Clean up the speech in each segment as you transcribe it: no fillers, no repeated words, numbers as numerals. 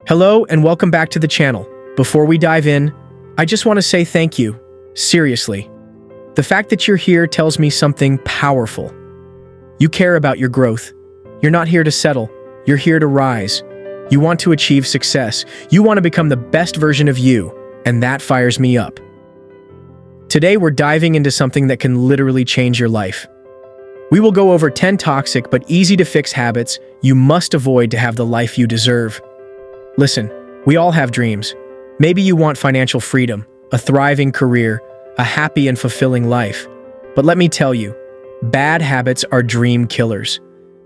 Hello and welcome back to the channel. Before we dive in, I just want to say thank you. Seriously. The fact that you're here tells me something powerful. You care about your growth. You're not here to settle. You're here to rise. You want to achieve success. You want to become the best version of you, and that fires me up. Today we're diving into something that can literally change your life. We will go over 10 toxic but easy to fix habits you must avoid to have the life you deserve. Listen, we all have dreams. Maybe you want financial freedom, a thriving career, a happy and fulfilling life. But let me tell you, bad habits are dream killers.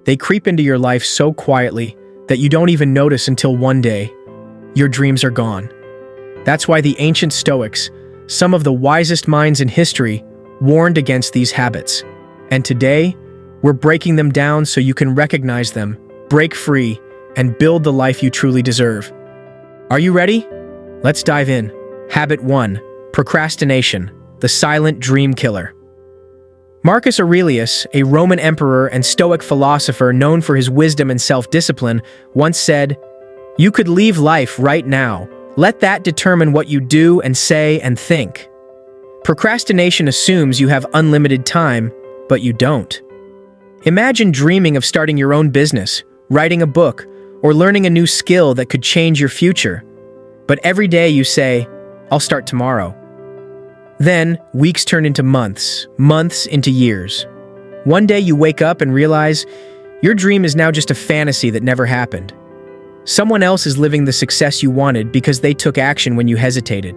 They creep into your life so quietly that you don't even notice until one day, your dreams are gone. That's why the ancient Stoics, some of the wisest minds in history, warned against these habits. And today, we're breaking them down so you can recognize them, break free, and build the life you truly deserve. Are you ready? Let's dive in. Habit 1. Procrastination, the silent dream killer. Marcus Aurelius, a Roman emperor and Stoic philosopher known for his wisdom and self-discipline, once said, "You could leave life right now. Let that determine what you do and say and think." Procrastination assumes you have unlimited time, but you don't. Imagine dreaming of starting your own business, writing a book, or learning a new skill that could change your future. But every day you say, "I'll start tomorrow." Then, weeks turn into months, months into years. One day you wake up and realize your dream is now just a fantasy that never happened. Someone else is living the success you wanted because they took action when you hesitated.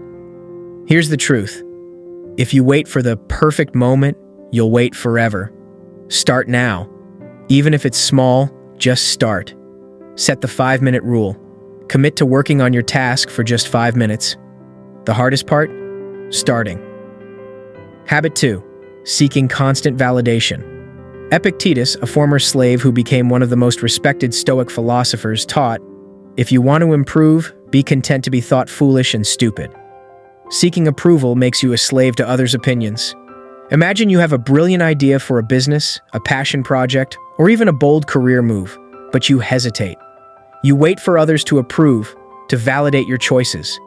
Here's the truth. If you wait for the perfect moment, you'll wait forever. Start now. Even if it's small, just start. Set the 5-minute rule. Commit to working on your task for just 5 minutes. The hardest part? Starting. Habit 2. Seeking constant validation. Epictetus, a former slave who became one of the most respected Stoic philosophers, taught, "If you want to improve, be content to be thought foolish and stupid." Seeking approval makes you a slave to others' opinions. Imagine you have a brilliant idea for a business, a passion project, or even a bold career move, but you hesitate. You wait for others to approve, to validate your choices.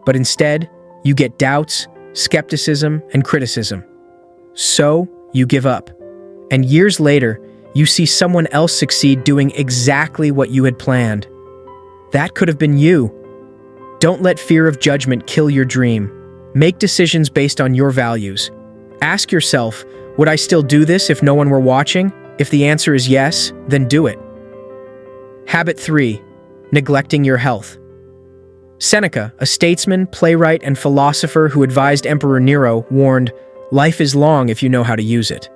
But instead, you get doubts, skepticism, and criticism. So, you give up. And years later, you see someone else succeed doing exactly what you had planned. That could have been you. Don't let fear of judgment kill your dream. Make decisions based on your values. Ask yourself, would I still do this if no one were watching? If the answer is yes, then do it. Habit 3. Neglecting your health. Seneca, a statesman, playwright, and philosopher who advised Emperor Nero, warned, "Life is long if you know how to use it."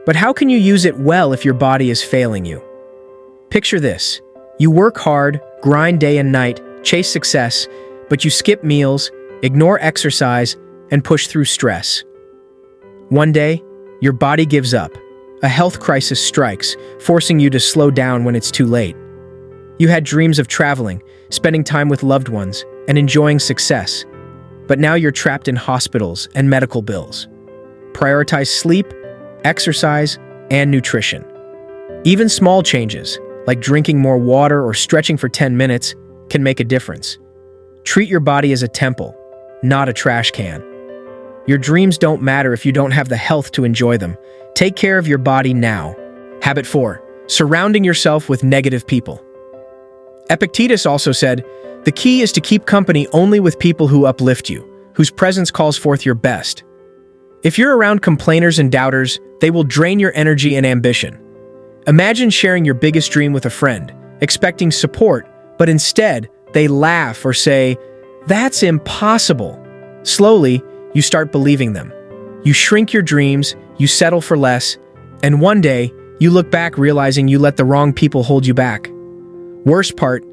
But how can you use it well if your body is failing you? Picture this. You work hard, grind day and night, chase success, but you skip meals, ignore exercise, and push through stress. One day, your body gives up. A health crisis strikes, forcing you to slow down when it's too late. You had dreams of traveling, spending time with loved ones, and enjoying success. But now you're trapped in hospitals and medical bills. Prioritize sleep, exercise, and nutrition. Even small changes, like drinking more water or stretching for 10 minutes, can make a difference. Treat your body as a temple, not a trash can. Your dreams don't matter if you don't have the health to enjoy them. Take care of your body now. Habit 4. Surrounding yourself with negative people. Epictetus also said, "The key is to keep company only with people who uplift you, whose presence calls forth your best." If you're around complainers and doubters, they will drain your energy and ambition. Imagine sharing your biggest dream with a friend, expecting support, but instead, they laugh or say, "That's impossible." Slowly, you start believing them. You shrink your dreams, you settle for less, and one day, you look back realizing you let the wrong people hold you back. Worst part,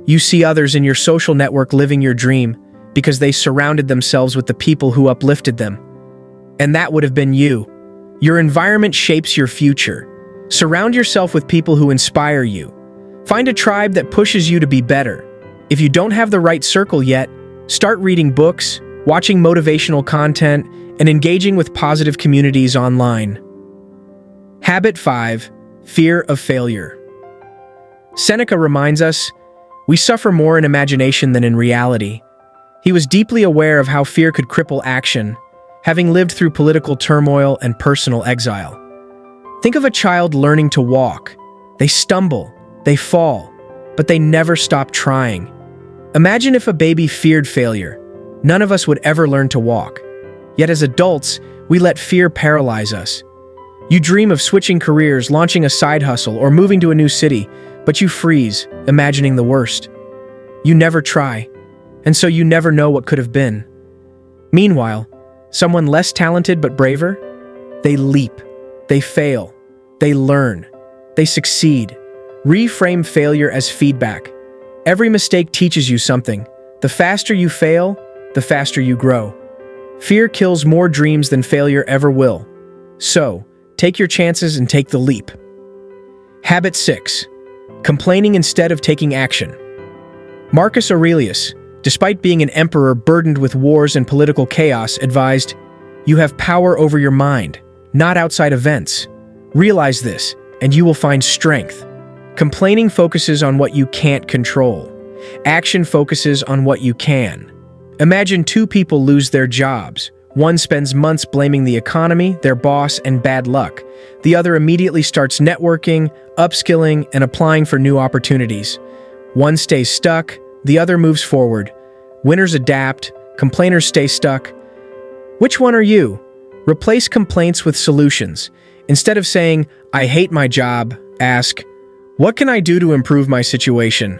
you see others in your social network living your dream because they surrounded themselves with the people who uplifted them. And that would have been you. Your environment shapes your future. Surround yourself with people who inspire you. Find a tribe that pushes you to be better. If you don't have the right circle yet, start reading books, watching motivational content, and engaging with positive communities online. Habit 5. Fear of failure. Seneca reminds us, We suffer more in imagination than in reality. He was deeply aware of how fear could cripple action, having lived through political turmoil and personal exile. Think of a child learning to walk. They stumble, they fall, but they never stop trying. Imagine if a baby feared failure. None of us would ever learn to walk. Yet as adults, we let fear paralyze us. You dream of switching careers, launching a side hustle, or moving to a new city, but you freeze, imagining the worst. You never try, and so you never know what could have been. Meanwhile, someone less talented but braver, they leap, they fail, they learn, they succeed. Reframe failure as feedback. Every mistake teaches you something. The faster you fail, the faster you grow. Fear kills more dreams than failure ever will. So, take your chances and take the leap. Habit 6. Complaining instead of taking action. Marcus Aurelius, despite being an emperor burdened with wars and political chaos, advised, "You have power over your mind, not outside events. Realize this, and you will find strength." Complaining focuses on what you can't control. Action focuses on what you can. Imagine two people lose their jobs. One spends months blaming the economy, their boss, and bad luck. The other immediately starts networking, upskilling, and applying for new opportunities. One stays stuck, the other moves forward. Winners adapt, complainers stay stuck. Which one are you? Replace complaints with solutions. Instead of saying, "I hate my job," ask, "What can I do to improve my situation?"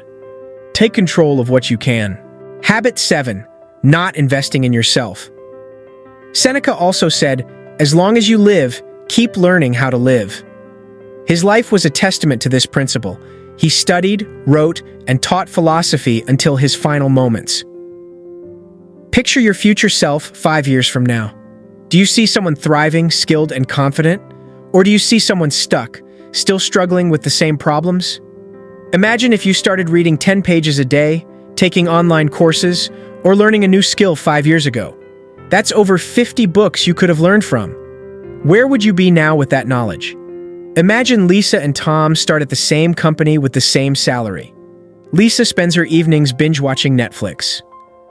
Take control of what you can. Habit 7. Not investing in yourself. Seneca also said, "As long as you live, keep learning how to live." His life was a testament to this principle. He studied, wrote, and taught philosophy until his final moments. Picture your future self 5 years from now. Do you see someone thriving, skilled, and confident? Or do you see someone stuck, still struggling with the same problems? Imagine if you started reading 10 pages a day, taking online courses, or learning a new skill 5 years ago. That's over 50 books you could have learned from. Where would you be now with that knowledge? Imagine Lisa and Tom start at the same company with the same salary. Lisa spends her evenings binge-watching Netflix.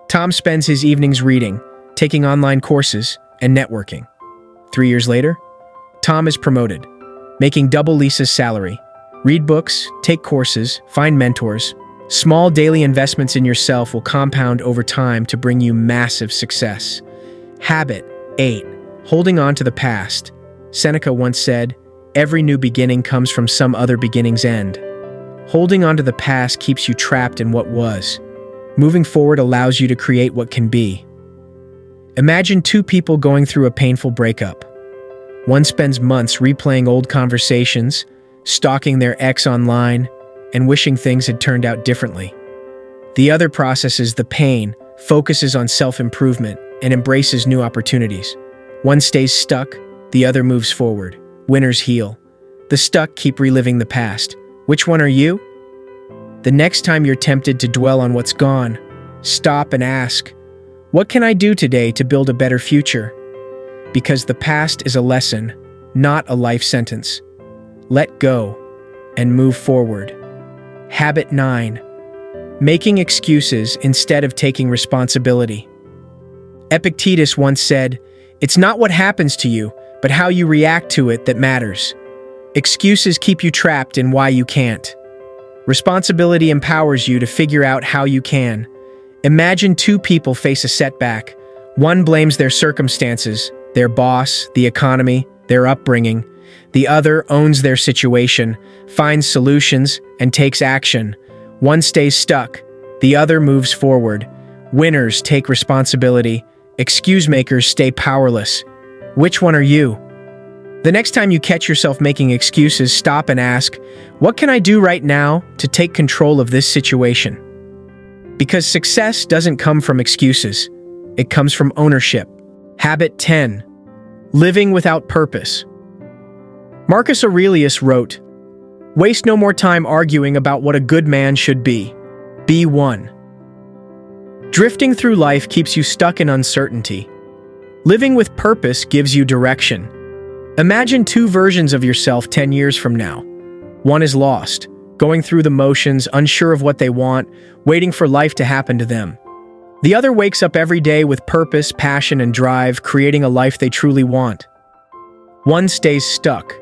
Tom spends his evenings reading, taking online courses, and networking. 3 years later, Tom is promoted, making double Lisa's salary. Read books, take courses, find mentors. Small daily investments in yourself will compound over time to bring you massive success. Habit 8. Holding on to the past. Seneca once said, "Every new beginning comes from some other beginning's end." Holding on to the past keeps you trapped in what was. Moving forward allows you to create what can be. Imagine two people going through a painful breakup. One spends months replaying old conversations, stalking their ex online, and wishing things had turned out differently. The other processes the pain, focuses on self-improvement, and embraces new opportunities. One stays stuck, the other moves forward. Winners heal. The stuck keep reliving the past. Which one are you? The next time you're tempted to dwell on what's gone, stop and ask, "What can I do today to build a better future?" Because the past is a lesson, not a life sentence. Let go and move forward. Habit 9. Making excuses instead of taking responsibility. Epictetus once said, "It's not what happens to you, but how you react to it that matters." Excuses keep you trapped in why you can't. Responsibility empowers you to figure out how you can. Imagine two people face a setback. One blames their circumstances, their boss, the economy, their upbringing. The other owns their situation, finds solutions, and takes action. One stays stuck, the other moves forward. Winners take responsibility, excuse makers stay powerless. Which one are you? The next time you catch yourself making excuses, stop and ask, "What can I do right now to take control of this situation?" Because success doesn't come from excuses, it comes from ownership. Habit 10. Living without purpose. Marcus Aurelius wrote, "Waste no more time arguing about what a good man should be. Be one." Drifting through life keeps you stuck in uncertainty. Living with purpose gives you direction. Imagine two versions of yourself 10 years from now. One is lost, going through the motions, unsure of what they want, waiting for life to happen to them. The other wakes up every day with purpose, passion, and drive, creating a life they truly want. One stays stuck.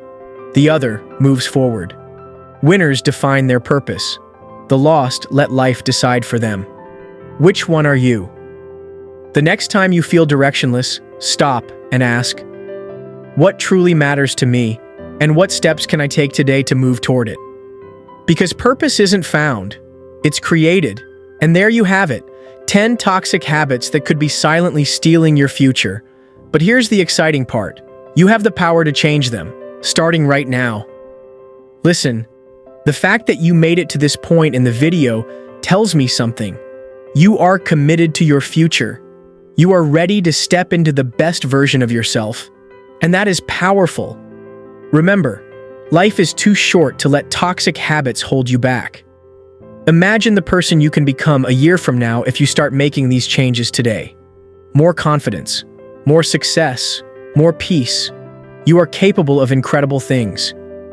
The other moves forward. Winners define their purpose. The lost let life decide for them. Which one are you? The next time you feel directionless, stop and ask, what truly matters to me, and what steps can I take today to move toward it? Because purpose isn't found, it's created. And there you have it, 10 toxic habits that could be silently stealing your future. But here's the exciting part. You have the power to change them, starting right now. Listen, the fact that you made it to this point in the video tells me something. You are committed to your future. You are ready to step into the best version of yourself. And that is powerful. Remember, life is too short to let toxic habits hold you back. Imagine the person you can become a year from now if you start making these changes today. More confidence, more success, more peace. You are capable of incredible things.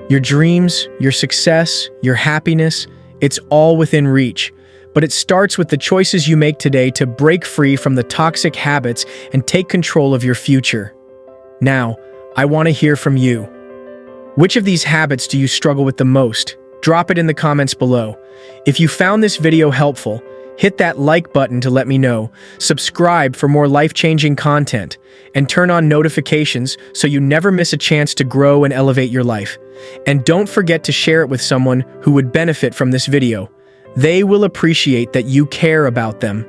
Your dreams, your success, your happiness, it's all within reach. But it starts with the choices you make today to break free from the toxic habits and take control of your future. Now, I want to hear from you. Which of these habits do you struggle with the most? Drop it in the comments below. If you found this video helpful, hit that like button to let me know, subscribe for more life-changing content, and turn on notifications so you never miss a chance to grow and elevate your life. And don't forget to share it with someone who would benefit from this video. They will appreciate that you care about them.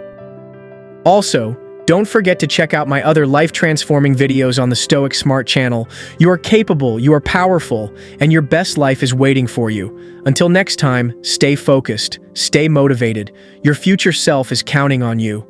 Also, don't forget to check out my other life-transforming videos on the Stoic Smart channel. You are capable, you are powerful, and your best life is waiting for you. Until next time, stay focused, stay motivated. Your future self is counting on you.